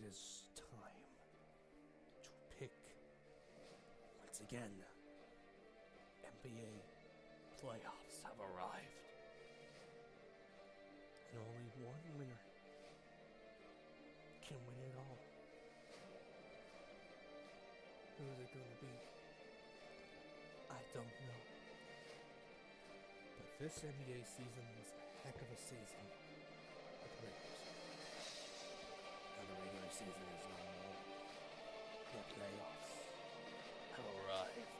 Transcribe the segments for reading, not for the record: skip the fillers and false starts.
is time to pick once again. NBA playoffs have arrived, and only one winner can win it all. Who is it going to be? I don't know. But this NBA season was a heck of a season with Lakers. And the regular season is no more. The playoffs have arrived.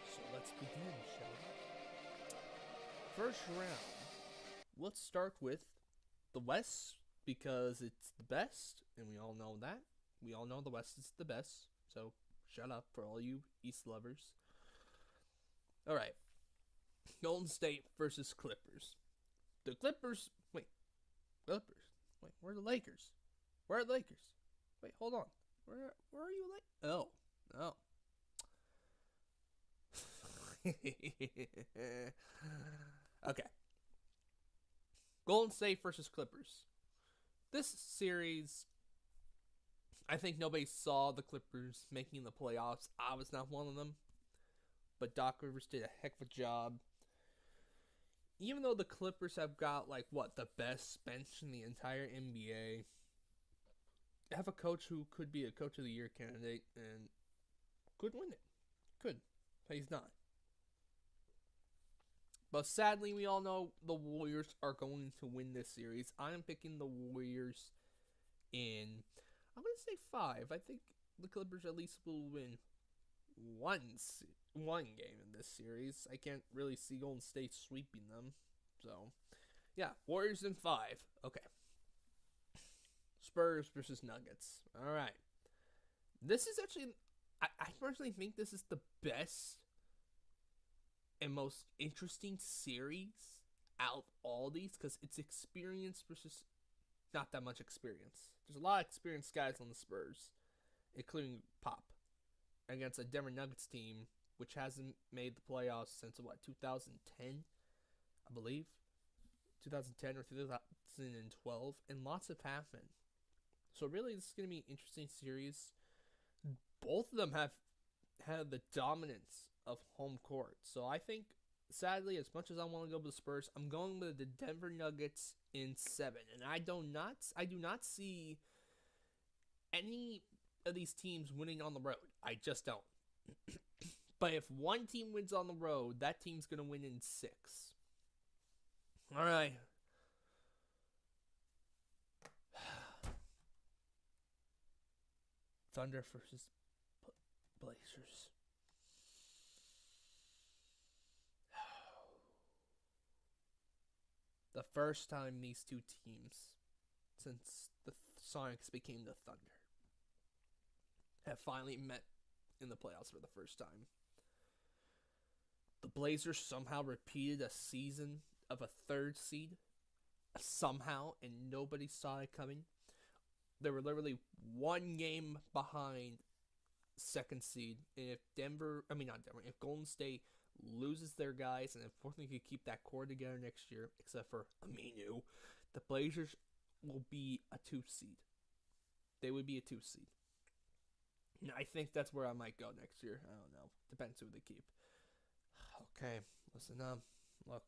So let's begin, shall we? First round. Let's start with the West because it's the best, and we all know that. We all know the West is the best, so shut up for all you East lovers. Alright. Golden State versus Clippers. The Clippers. Wait. Clippers. Wait, where are the Lakers? Where are the Lakers? Wait, hold on. Where are you, Oh. Oh. Okay. Golden State versus Clippers. This series, I think nobody saw the Clippers making the playoffs. I was not one of them. But Doc Rivers did a heck of a job. Even though the Clippers have got, the best bench in the entire NBA, have a coach who could be a Coach of the Year candidate and could win it. Could. But he's not. But sadly, we all know the Warriors are going to win this series. I'm picking the Warriors in, I'm going to say 5. I think the Clippers at least will win one game in this series. I can't really see Golden State sweeping them. So, yeah, Warriors in 5. Okay. Spurs versus Nuggets. All right. This is actually, I personally think this is the best and most interesting series out of all these because it's experience versus not that much experience. There's a lot of experienced guys on the Spurs, including Pop, against a Denver Nuggets team which hasn't made the playoffs since 2010, I believe, 2010 or 2012, and lots have happened. So really, this is going to be an interesting series. Both of them have had the dominance of home court. So I think, sadly, as much as I want to go with the Spurs, I'm going with the Denver Nuggets in 7. And I do not see any of these teams winning on the road. I just don't. But if one team wins on the road, that team's going to win in 6. All right. Thunder versus Blazers. The first time these two teams, since the Sonics became the Thunder, have finally met in the playoffs for the first time. The Blazers somehow repeated a season of a 3rd seed. Somehow, and nobody saw it coming. They were literally one game behind 2nd seed. And if if Golden State loses their guys and unfortunately could keep that core together next year, except for Aminu, the Blazers will be a 2 seed. They would be a 2 seed. And I think that's where I might go next year. I don't know. Depends who they keep. Okay, listen up. Look,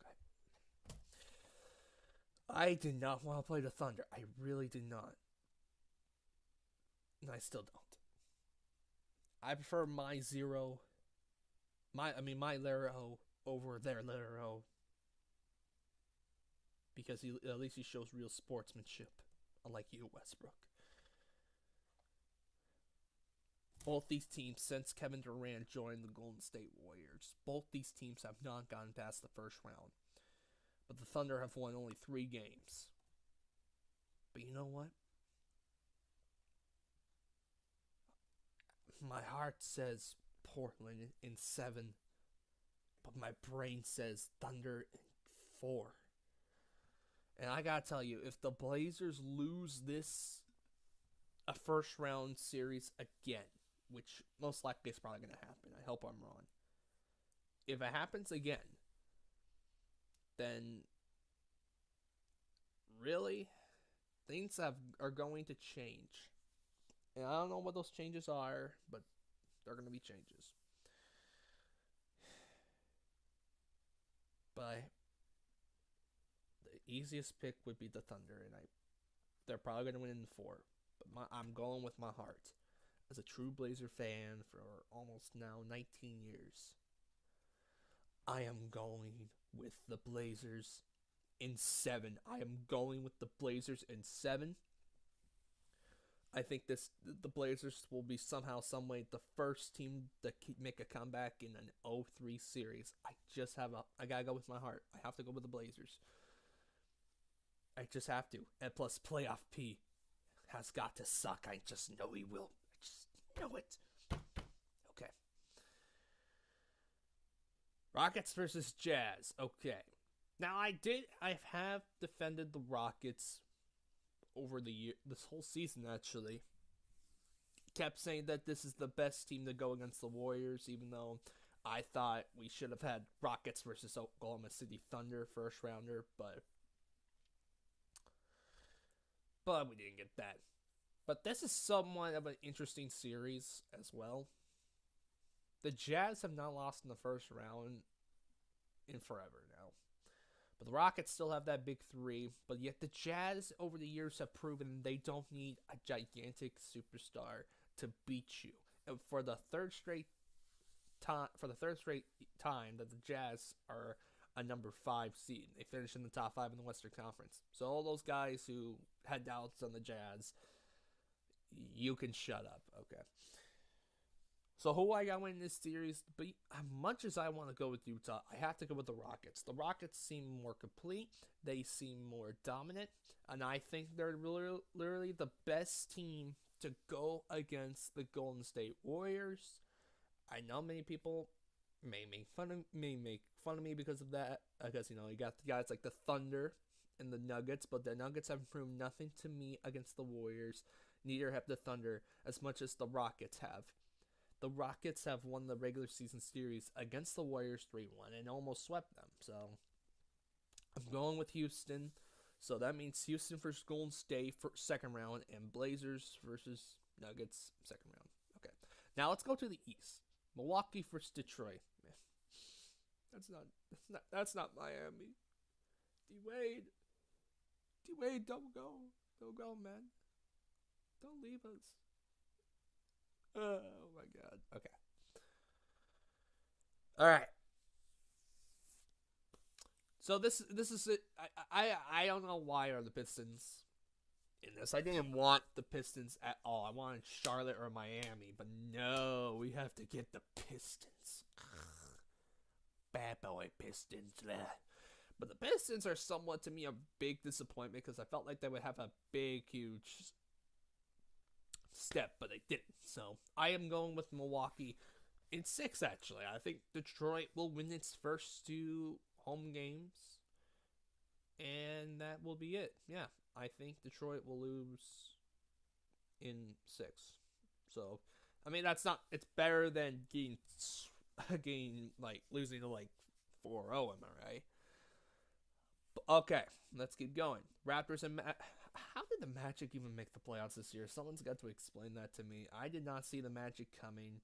I did not want to play the Thunder. I really did not. And I still don't. I prefer my Lero over their Lero. Because at least he shows real sportsmanship. Unlike you, Westbrook. Both these teams, since Kevin Durant joined the Golden State Warriors, both these teams have not gotten past the first round. But the Thunder have won only 3 games. But you know what? My heart says Portland in 7. But my brain says Thunder in 4. And I gotta tell you, if the Blazers lose a first round series again, which most likely is probably going to happen. I hope I'm wrong. If it happens again, then really, are going to change. And I don't know what those changes are, but they're going to be changes. But the easiest pick would be the Thunder, and they're probably going to win in 4. But I'm going with my heart. As a true Blazer fan for almost now 19 years, I am going with the Blazers in 7. I am going with the Blazers in 7. I think the Blazers will be somehow, some way, the first team to make a comeback in an 0-3 series. I gotta go with my heart. I have to go with the Blazers. I just have to. And plus, playoff P has got to suck. I just know he will. I just know it. Okay. Rockets versus Jazz. Okay. Now I have defended the Rockets over the year, this whole season actually. Kept saying that this is the best team to go against the Warriors, even though I thought we should have had Rockets versus Oklahoma City Thunder first rounder, but we didn't get that. But this is somewhat of an interesting series as well. The Jazz have not lost in the first round in forever now. But the Rockets still have that big 3. But yet the Jazz over the years have proven they don't need a gigantic superstar to beat you. And for the third straight time that the Jazz are a number 5 seed. They finished in the top 5 in the Western Conference. So all those guys who had doubts on the Jazz, you can shut up, okay? So who I got winning this series? But as much as I want to go with Utah, I have to go with the Rockets. The Rockets seem more complete. They seem more dominant. And I think they're literally the best team to go against the Golden State Warriors. I know many people may make fun of me because of that. Because, you got the guys like the Thunder and the Nuggets. But the Nuggets have proven nothing to me against the Warriors. Neither have the Thunder as much as the Rockets have. The Rockets have won the regular season series against the Warriors 3-1 and almost swept them. So I'm going with Houston. So that means Houston versus Golden State for second round and Blazers versus Nuggets second round. Okay. Now let's go to the East. Milwaukee versus Detroit. Man, that's not Miami. D-Wade, don't go, man. Don't leave us. Oh my god. Okay. All right. So this is it. I don't know why are the Pistons in this. I didn't want the Pistons at all. I wanted Charlotte or Miami, but no, we have to get the Pistons. Bad boy Pistons. But the Pistons are somewhat to me a big disappointment because I felt like they would have a big, huge step, but they didn't. So I am going with Milwaukee in 6, actually. I think Detroit will win its first 2 home games, and that will be it. Yeah, I think Detroit will lose in 6. So, I mean, it's better than losing to 4-0, am I right? Okay, let's keep going. Raptors and how did the Magic even make the playoffs this year? Someone's got to explain that to me. I did not see the Magic coming,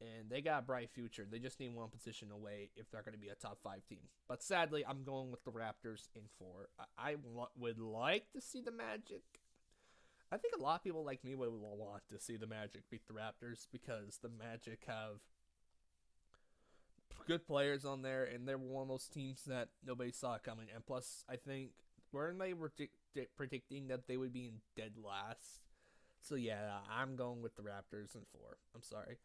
and they got a bright future. They just need one position away if they're going to be a top 5 team. But sadly, I'm going with the Raptors in 4. I would like to see the Magic. I think a lot of people like me would want to see the Magic beat the Raptors because the Magic have good players on there, and they're one of those teams that nobody saw coming. And plus, I think weren't they predicting that they would be in dead last? So yeah, I'm going with the Raptors in 4. I'm sorry.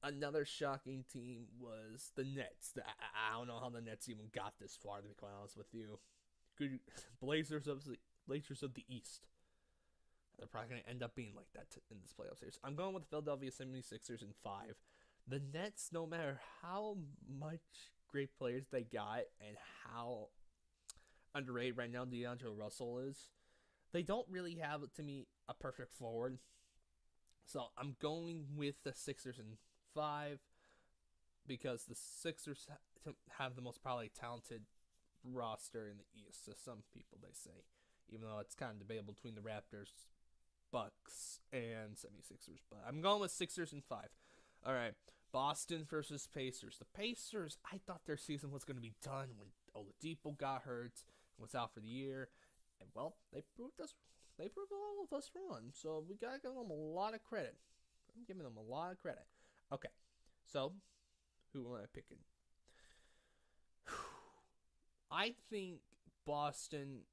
Another shocking team was the Nets. I don't know how the Nets even got this far, to be quite honest with you. Good Blazers of the East. They're probably going to end up being like that in this playoff series. I'm going with the Philadelphia 76ers in 5. The Nets, no matter how much great players they got and how underrated right now D'Angelo Russell is, they don't really have, to me, a perfect forward. So I'm going with the Sixers in 5 because the Sixers have the most probably talented roster in the East. So some people, they say, even though it's kind of debatable between the Raptors, Bucks, and 76ers. But I'm going with Sixers in 5. All right, Boston versus Pacers. The Pacers, I thought their season was going to be done when Oladipo got hurt and was out for the year. And, well, they proved all of us wrong. So we got to give them a lot of credit. I'm giving them a lot of credit. Okay, so who am I picking? I think Boston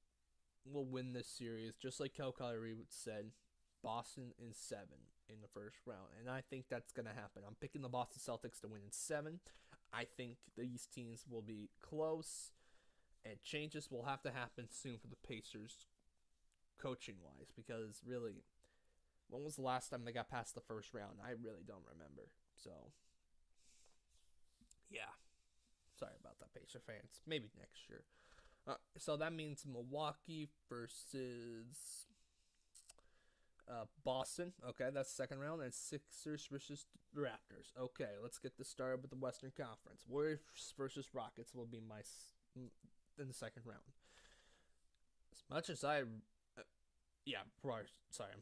will win this series, just like Kel Kyrie said. Boston in 7 in the first round, and I think that's going to happen. I'm picking the Boston Celtics to win in 7. I think these teams will be close, and changes will have to happen soon for the Pacers, coaching-wise, because really, when was the last time they got past the first round? I really don't remember. So, yeah. Sorry about that, Pacer fans. Maybe next year. So that means Milwaukee versus Boston. Okay, that's the second round. And Sixers versus Raptors. Okay, let's get this started with the Western Conference. Warriors versus Rockets will be my in the second round. As much as sorry, I'm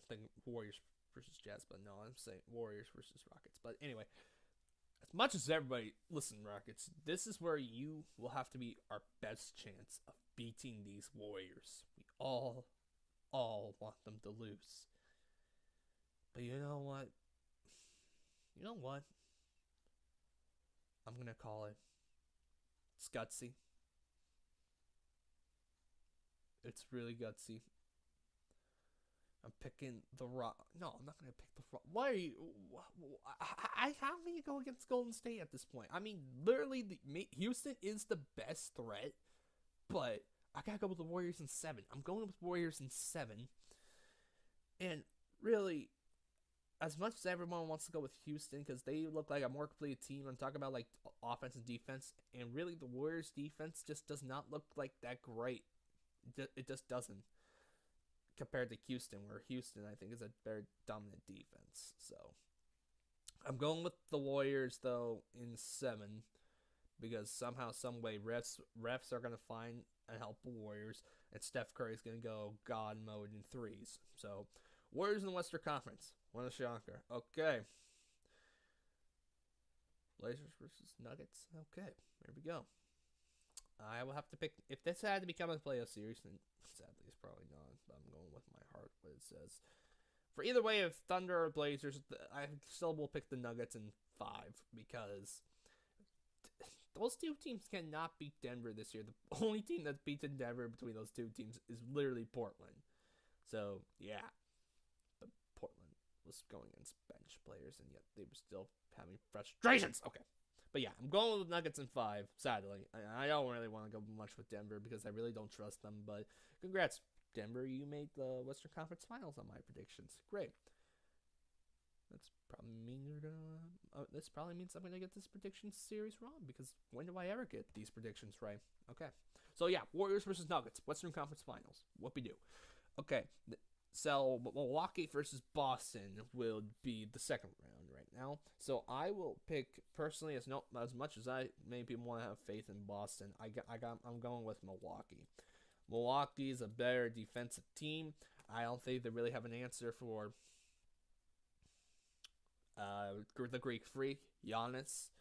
thinking Warriors versus Jazz, but no, I'm saying Warriors versus Rockets. But anyway, as much as everybody, listen, Rockets, this is where you will have to be our best chance of beating these Warriors. We all want them to lose. But you know what? I'm going to call it. It's gutsy. It's really gutsy. I'm picking the Rock. No, I'm not going to pick the Rock. Why are you? How can you go against Golden State at this point? I mean, literally, Houston is the best threat, but I got to go with the Warriors in 7. I'm going with Warriors in 7. And really, as much as everyone wants to go with Houston because they look like a more complete team, I'm talking about like offense and defense, and really the Warriors' defense just does not look like that great. It just doesn't. Compared to Houston, where Houston, I think, is a very dominant defense. So, I'm going with the Warriors, though, in 7. Because somehow, someway, refs are going to find and help the Warriors. And Steph Curry's going to go God mode in 3s. So, Warriors in the Western Conference. What a shocker. Okay. Blazers versus Nuggets. Okay, there we go. I will have to pick. If this had to become a playoff series, then sadly it's probably not. But I'm going with my heart, what it says. For either way, if Thunder or Blazers, I still will pick the Nuggets in 5 because those two teams cannot beat Denver this year. The only team that's beaten Denver between those two teams is literally Portland. So, yeah. But Portland was going against bench players, and yet they were still having frustrations. Okay. But yeah, I'm going with the Nuggets in 5, sadly. I don't really want to go much with Denver because I really don't trust them. But congrats, Denver. You made the Western Conference Finals on my predictions. Great. This probably means I'm gonna get this prediction series wrong because when do I ever get these predictions right? Okay. So yeah, Warriors versus Nuggets, Western Conference Finals. Whoopie-doo. Okay. So Milwaukee versus Boston will be the second round right now. So I will pick personally, as much as I many people want to have faith in Boston, I'm going with Milwaukee. Milwaukee is a better defensive team. I don't think they really have an answer for the Greek Freak, Giannis,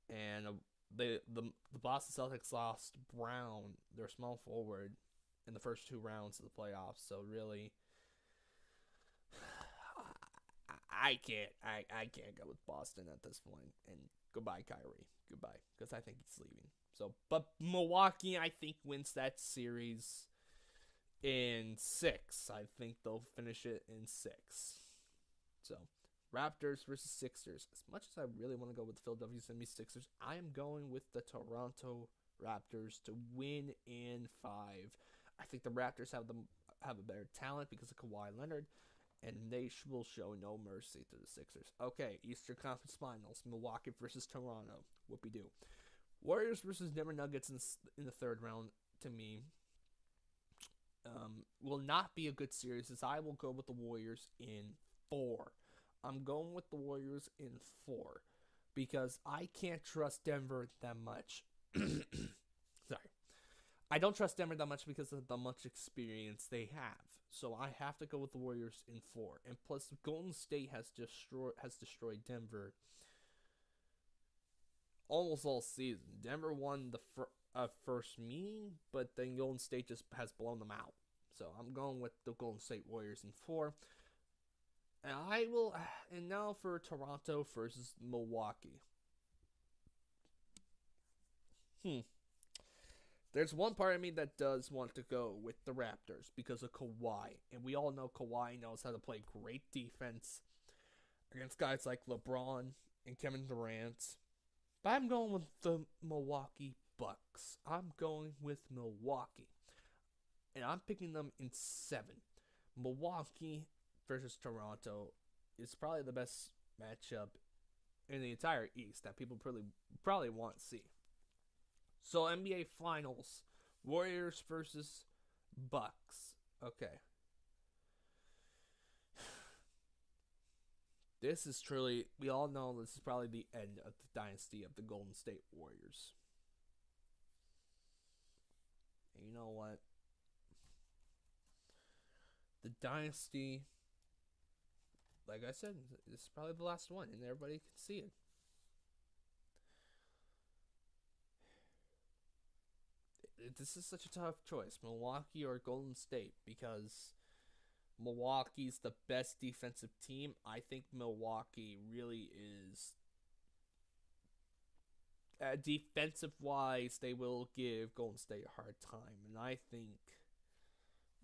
and the Boston Celtics lost Brown, their small forward, in the first 2 rounds of the playoffs. So really, I can't go with Boston at this point. And goodbye, Kyrie. Goodbye, because I think he's leaving. So, but Milwaukee, I think, wins that series in 6. I think they'll finish it in 6. So, Raptors versus Sixers. As much as I really want to go with the Philadelphia 76ers, I am going with the Toronto Raptors to win in 5. I think the Raptors have a better talent because of Kawhi Leonard, and they will show no mercy to the Sixers. Okay, Eastern Conference Finals, Milwaukee versus Toronto. Whoopie-doo. Warriors versus Denver Nuggets in the 3rd round, to me, will not be a good series, as I will go with the Warriors in 4. I'm going with the Warriors in 4 because I can't trust Denver that much. Sorry. I don't trust Denver that much because of the much experience they have. So I have to go with the Warriors in 4. And plus, Golden State has destroyed Denver almost all season. Denver won the first meeting, but then Golden State just has blown them out. So I'm going with the Golden State Warriors in 4. And I will. And now for Toronto versus Milwaukee. There's one part of me that does want to go with the Raptors because of Kawhi. And we all know Kawhi knows how to play great defense against guys like LeBron and Kevin Durant. But I'm going with the Milwaukee Bucks. I'm going with Milwaukee. And I'm picking them in 7. Milwaukee versus Toronto is probably the best matchup in the entire East that people probably want to see. So NBA Finals, Warriors versus Bucks. Okay. This is truly, we all know this is probably the end of the dynasty of the Golden State Warriors. And you know what? The dynasty, like I said, this is probably the last one, and everybody can see it. This is such a tough choice, Milwaukee or Golden State, because Milwaukee's the best defensive team. I think Milwaukee really is. Defensive wise, they will give Golden State a hard time. And I think,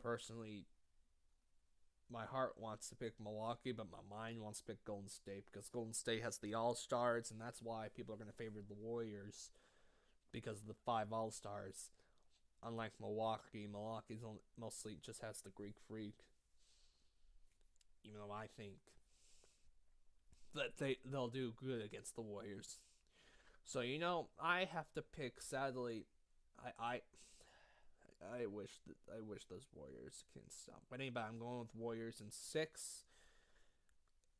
personally, my heart wants to pick Milwaukee, but my mind wants to pick Golden State because Golden State has the All-Stars, and that's why people are going to favor the Warriors because of the 5 All-Stars. Unlike Milwaukee, Milwaukee's mostly just has the Greek Freak. Even though I think that they'll do good against the Warriors. So I have to pick. Sadly, I wish those Warriors can stop winning, but I'm going with Warriors in 6.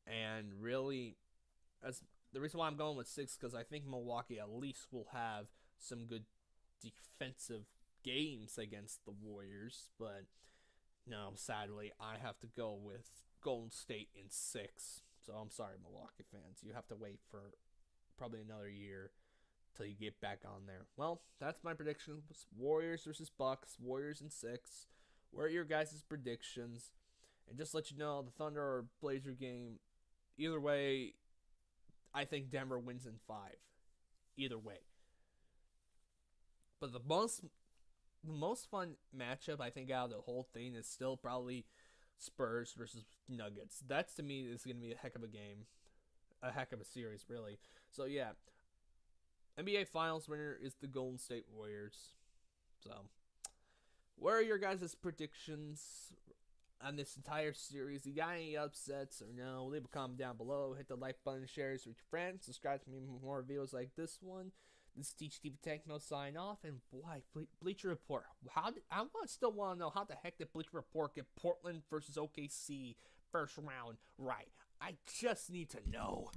And really, as the reason why I'm going with 6 because I think Milwaukee at least will have some good defensive games against the Warriors. But no, sadly, I have to go with Golden State in 6. So I'm sorry, Milwaukee fans. You have to wait for probably another year till you get back on there. Well, that's my predictions. Warriors versus Bucks. Warriors in 6. What are your guys' predictions? And just let you know, the Thunder or Blazer game, either way, I think Denver wins in 5. Either way. But the most fun matchup I think out of the whole thing is still probably Spurs versus Nuggets. That's, to me, is going to be a heck of a game. A heck of a series, really. So, yeah. NBA Finals winner is the Golden State Warriors. So, what are your guys' predictions on this entire series? You got any upsets or no? Leave a comment down below. Hit the like button, share this with your friends. Subscribe to me for more videos like this one. This is Teach TV Techno sign off. And boy, Bleacher Report. Still want to know how the heck did Bleacher Report get Portland versus OKC first round right? I just need to know.